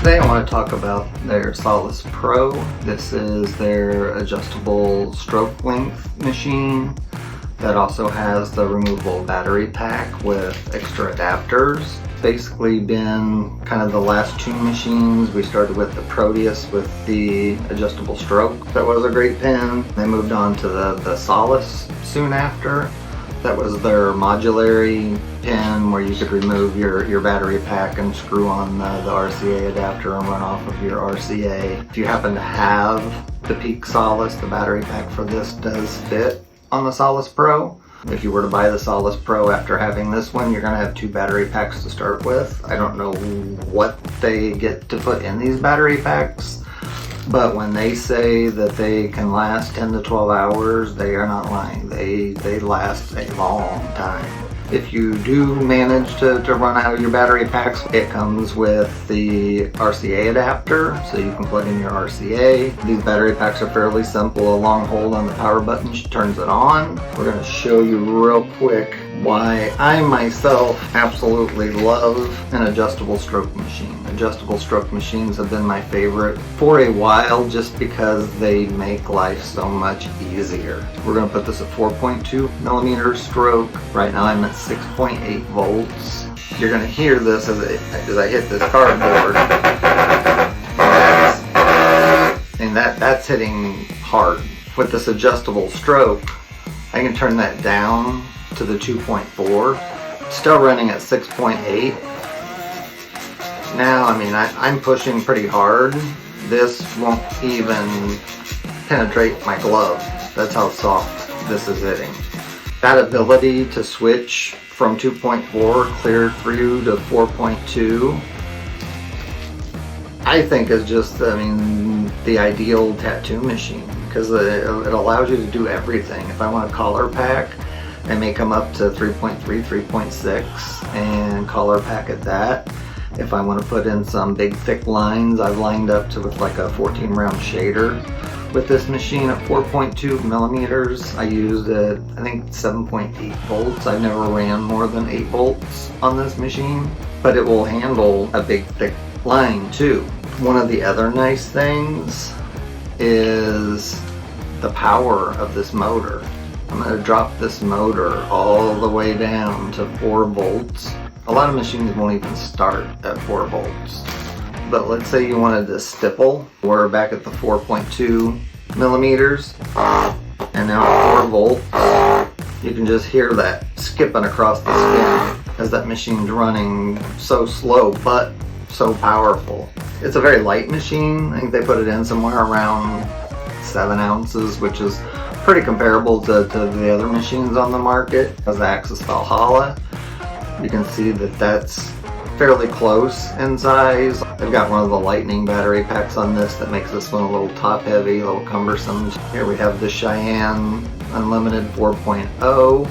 Today I want to talk about their Solice Pro. This is their adjustable stroke length machine that also has the removable battery pack with extra adapters. Basically been kind of the last two machines. We started with the Proteus with the adjustable stroke. That was a great pen. They moved on to the Solice soon after. That was their modularity pen where you could remove your battery pack and screw on the RCA adapter and run off of your RCA. If you happen to have the Peak Solice, the battery pack for this does fit on the Solice Pro. If you were to buy the Solice Pro after having this one, you're going to have two battery packs to start with. I don't know what they get to put in these battery packs, but when they say that they can last 10 to 12 hours, they are not lying. They last a long time. If you do manage to run out of your battery packs, it comes with the RCA adapter, so you can plug in your RCA. These battery packs are fairly simple. A long hold on the power button turns it on. We're going to show you real quick why I myself absolutely love an adjustable stroke machine. Adjustable stroke machines have been my favorite for a while just because they make life so much easier. We're going to put this at 4.2 millimeter stroke. Right now I'm at 6.8 volts. You're going to hear this as I hit this cardboard. And that's hitting hard. With this adjustable stroke, I can turn that down to the 2.4. Still running at 6.8. Now, I mean, I'm pushing pretty hard. This won't even penetrate my glove. That's how soft this is hitting. That ability to switch from 2.4 clear through to 4.2, I think is just, I mean, the ideal tattoo machine because it allows you to do everything. If I want a collar pack, I may come up to 3.3, 3.6 and collar pack at that. If I want to put in some big thick lines, I've lined up to with like a 14 round shader. With this machine at 4.2 millimeters, I used I think 7.8 volts. I've never ran more than 8 volts on this machine, but it will handle a big thick line too. One of the other nice things is the power of this motor. I'm going to drop this motor all the way down to 4 volts. A lot of machines won't even start at 4 volts. But let's say you wanted to stipple. We're back at the 4.2 millimeters. And now at 4 volts, you can just hear that skipping across the skin as that machine's running so slow but so powerful. It's a very light machine. I think they put it in somewhere around 7 ounces, which is pretty comparable to the other machines on the market. As the Axis Valhalla, you can see that that's fairly close in size. I've got one of the Lightning battery packs on this that makes this one a little top heavy, a little cumbersome. Here we have the Cheyenne Unlimited 4.0.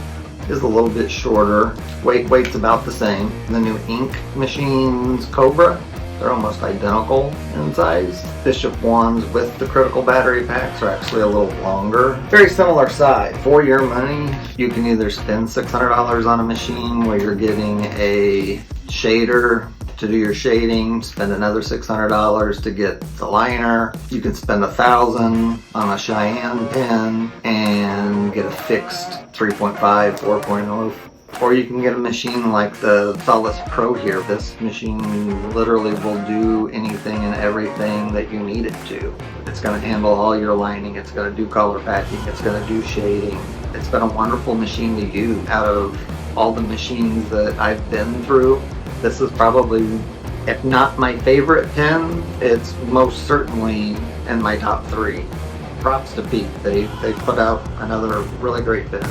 Is a little bit shorter. Weight's about the same. The new Ink machines Cobra, they're almost identical in size. Bishop wands with the critical battery packs are actually a little longer. Very similar size. For your money, you can either spend $600 on a machine where you're getting a shader to do your shading, spend another $600 to get the liner. You can spend $1,000 on a Cheyenne pen and get a fixed 3.5, 4.0. Or you can get a machine like the Solice Pro here. This machine literally will do anything and everything that you need it to. It's going to handle all your lining, it's going to do color packing, it's going to do shading. It's been a wonderful machine to use. Out of all the machines that I've been through, this is probably, if not my favorite pen, it's most certainly in my top 3. Props to Peak. They put out another really great pen.